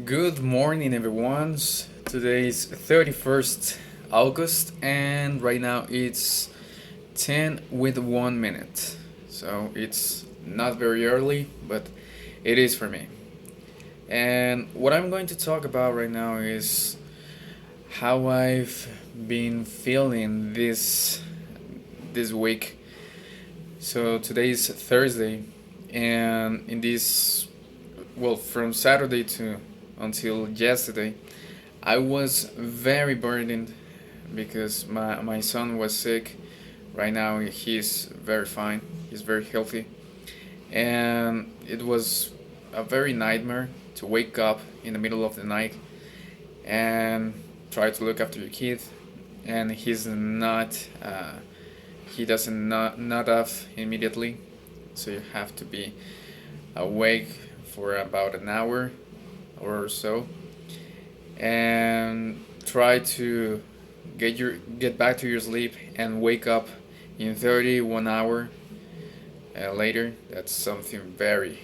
Good morning, everyone. Today is 31st August, and right now it's 10 with 1 minute. So it's not very early, but it is for me. And what I'm going to talk about right now is how I've been feeling this week. So today is Thursday, and in this, well, from Saturday to until yesterday, I was very burdened because my son was sick. Right now he's very fine. He's very healthy. And it was a very nightmare to wake up in the middle of the night and try to look after your kid. And he doesn't nod off immediately. So you have to be awake for about an hour or so and try to get back to your sleep and wake up in 31 hour later. That's something very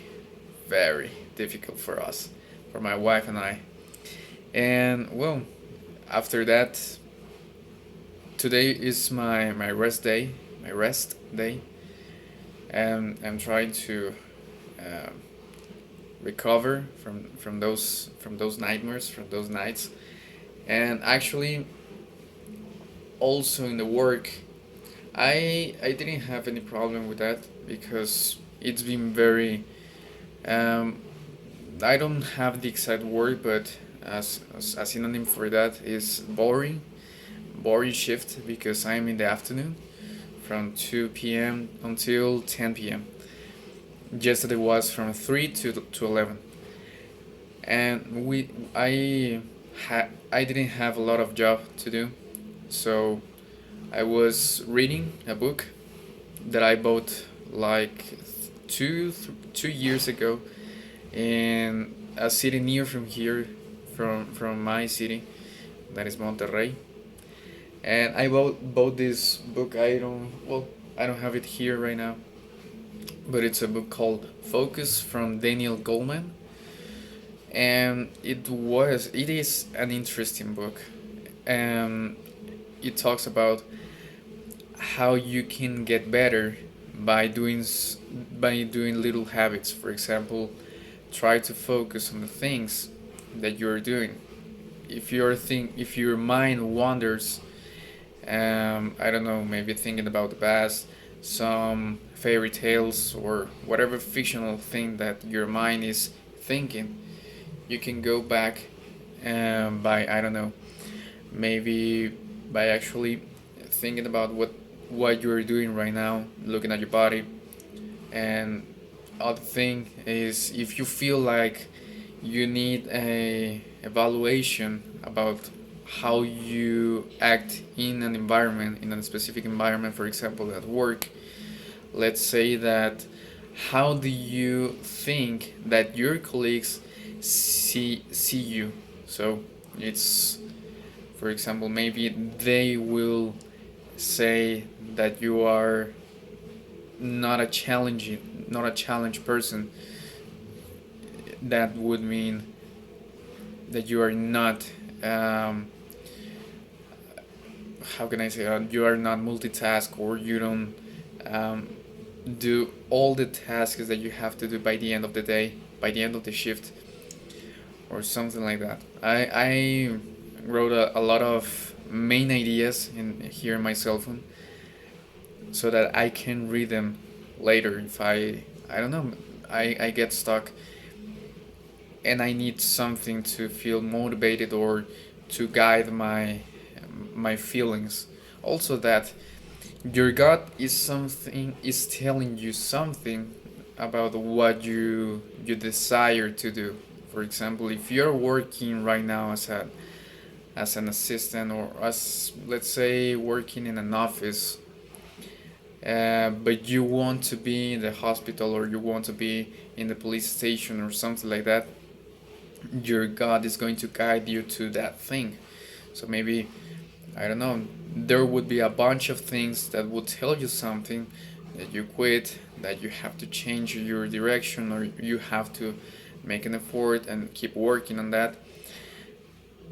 difficult for us, for my wife and I. And well, after that, today is my rest day, and I'm trying to uh, recover from those nightmares, from those nights. And actually, also in the work, I didn't have any problem with that because it's been very um, I don't have the exact word, but as a synonym for that is boring shift, because I'm in the afternoon from 2 p.m. until 10 p.m. Yesterday was from 3 to 11, and I didn't have a lot of job to do, so I was reading a book that I bought like 2 years ago in a city near from here, from my city, that is Monterrey. And I bought this book. I don't have it here right now, but it's a book called Focus from Daniel Goleman, and it is an interesting book. And it talks about how you can get better by doing little habits. For example, try to focus on the things that you're doing. If your mind wanders, I don't know, maybe thinking about the past, some fairy tales or whatever fictional thing that your mind is thinking, you can go back, by, I don't know, maybe by actually thinking about what you're doing right now, looking at your body. And other thing is, if you feel like you need a evaluation about how you act in an environment, in a specific environment, for example at work, let's say that, how do you think that your colleagues see you? So it's, for example, maybe they will say that you are not a challenge person. That would mean that you are not, how can I say, you are not multitask, or you don't um, do all the tasks that you have to do by the end of the day, by the end of the shift, or something like that. I wrote a lot of main ideas in here in my cell phone, so that I can read them later if I don't know, I get stuck and I need something to feel motivated, or to guide my feelings. Also, that your gut is telling you something about what you desire to do. For example, if you're working right now as an assistant, or as, let's say, working in an office, but you want to be in the hospital, or you want to be in the police station or something like that, your God is going to guide you to that thing. So maybe, I don't know, there would be a bunch of things that would tell you something, that you quit, that you have to change your direction, or you have to make an effort and keep working on that.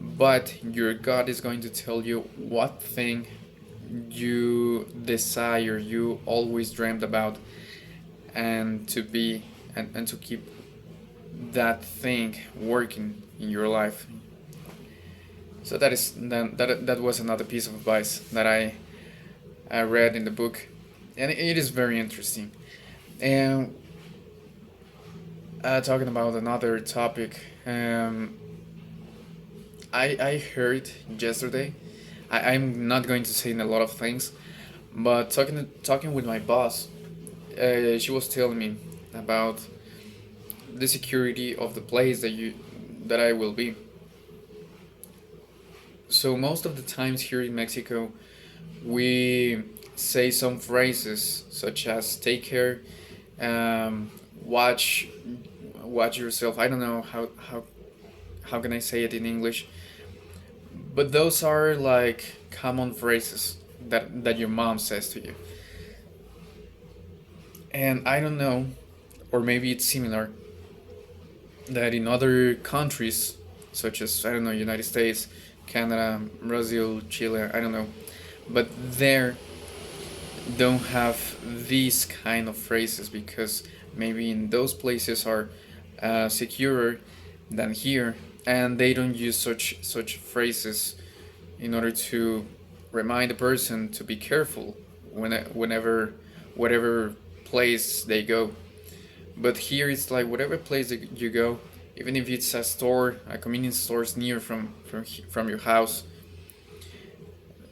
But your gut is going to tell you what thing you desire, you always dreamed about, and to be and to keep that thing working in your life. So that was another piece of advice that I read in the book, and it is very interesting. And talking about another topic, I heard yesterday. I'm not going to say a lot of things, but talking with my boss, she was telling me about the security of the place that I will be. So most of the times here in Mexico, we say some phrases such as "take care," um, "watch watch yourself." I don't know how can I say it in English, but those are like common phrases that your mom says to you. And I don't know, or maybe it's similar, that in other countries, such as, I don't know, United States, Canada, Brazil, Chile, I don't know, but there don't have these kind of phrases because maybe in those places are securer than here, and they don't use such phrases in order to remind the person to be careful whenever whatever place they go. But here it's like whatever place that you go, even if it's a store, a convenience store near from your house,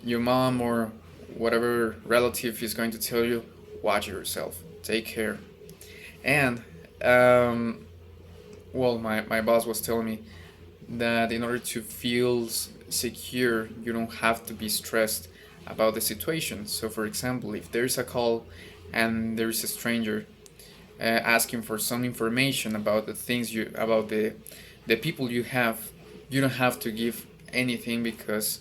your mom or whatever relative is going to tell you, watch yourself, take care. And well, my boss was telling me that in order to feel secure, you don't have to be stressed about the situation. So, for example, if there's a call and there's a stranger asking for some information about the things you about the people you have, you don't have to give anything because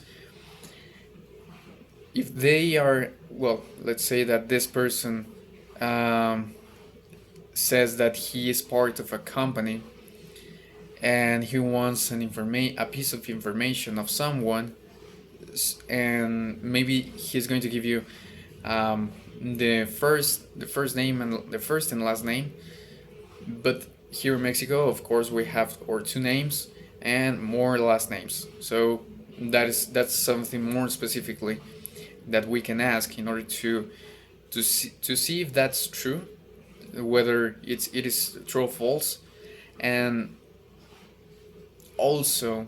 if they are, well, let's say that this person um, says that he is part of a company and he wants a piece of information of someone, and maybe he's going to give you the first name and the first and last name. But here in Mexico, of course, we have our two names and more last names. So that's something more specifically that we can ask in order to see if that's true, whether it is true or false, and also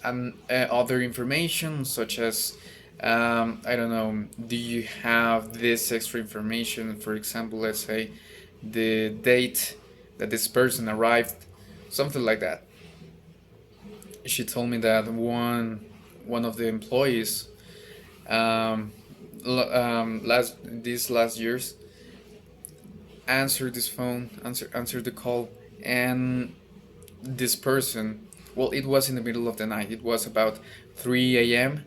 other information such as I don't know, do you have this extra information? For example, let's say the date that this person arrived, something like that. She told me that one of the employees um, last years answered the call, and this person, well, it was in the middle of the night, it was about 3 a.m.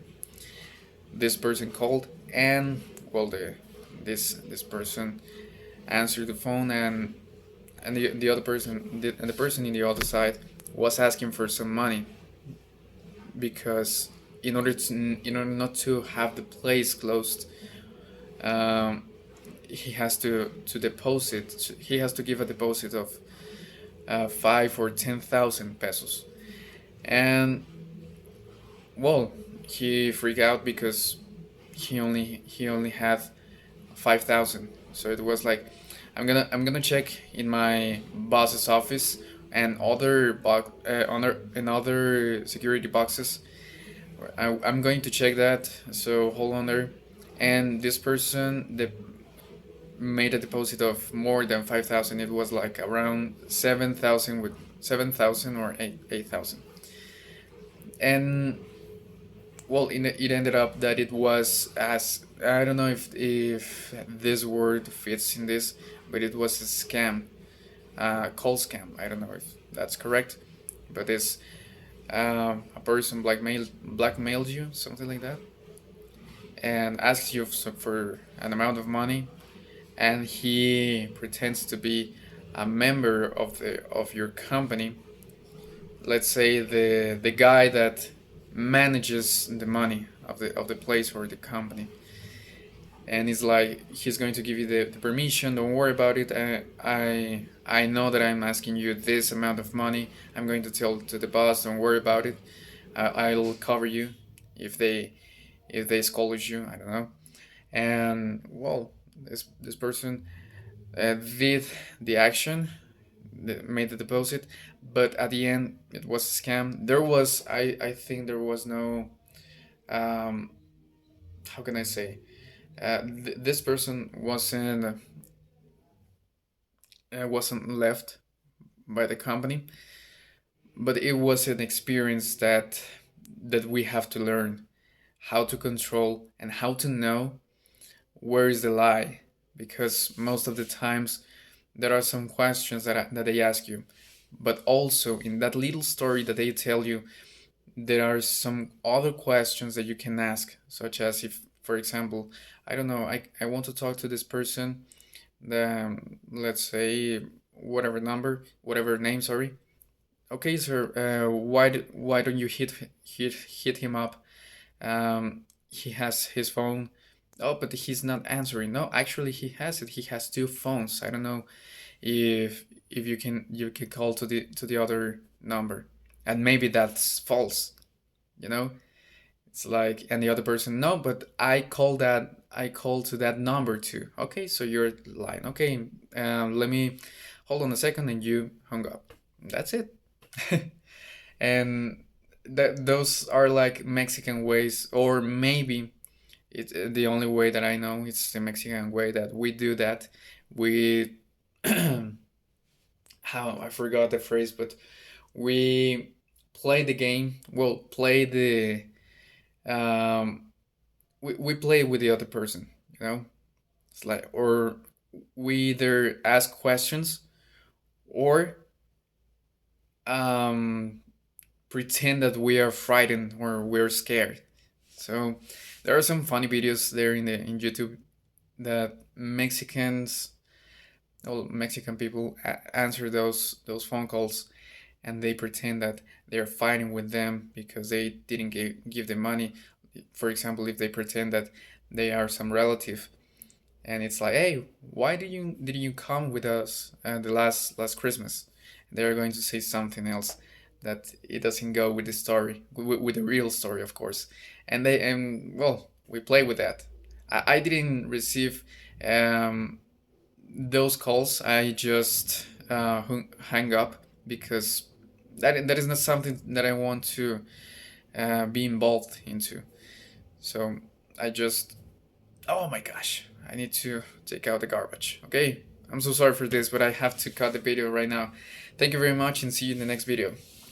This person called, and well, this person answered the phone, and the other person and the person in the other side was asking for some money because in order not to have the place closed, um, he has to give a deposit of 5 or 10,000 pesos. And well, he freaked out because he only had 5,000. So it was like, I'm gonna check in my boss's office and other security boxes. I'm going to check that. So hold on there. And this person made a deposit of more than 5,000. It was like around 7,000, with 7,000 or 8,000. And well, it ended up that it was, as I don't know if this word fits in this, but it was a scam, call scam. I don't know if that's correct, but it's a person blackmailed you, something like that, and asks you for an amount of money, and he pretends to be a member of your company, let's say the guy that manages the money of the place or the company, and he's like he's going to give you the permission, don't worry about it. I know that I'm asking you this amount of money. I'm going to tell to the boss, don't worry about it. I'll cover you if they scold you, I don't know. And well, this person did the action, made the deposit, but at the end it was a scam. There was, I think there was no, um, how can I say, this person wasn't left by the company, but it was an experience that we have to learn how to control and how to know where is the lie, because most of the times there are some questions that they ask you, but also in that little story that they tell you there are some other questions that you can ask, such as if, for example, I don't know, I want to talk to this person, the let's say whatever number, whatever name, sorry. Okay, sir, why don't you hit him up? He has his phone. Oh, but he's not answering. No, actually, he has it. He has two phones. I don't know if you can call to the other number, and maybe that's false. You know, it's like, and the other person, no, but I called to that number too. Okay, so you're lying. Okay, let me hold on a second, and you hung up. That's it. And that those are like Mexican ways, or maybe it's the only way that I know. It's the Mexican way that we do that. We how I forgot the phrase, but we play the game. Well, play the we play with the other person. You know, it's like, or we either ask questions or um pretend that we are frightened or we're scared. So there are some funny videos there in YouTube that Mexican people answer those phone calls, and they pretend that they're fighting with them because they didn't give them money. For example, if they pretend that they are some relative, and it's like, hey, why did you come with us the last Christmas? They're going to say something else that it doesn't go with the story, with the real story, of course. And well, we play with that. I didn't receive um, those calls. I just hang up because that is not something that I want to be involved into. So I just, oh my gosh, I need to take out the garbage. Okay, I'm so sorry for this, but I have to cut the video right now. Thank you very much, and see you in the next video.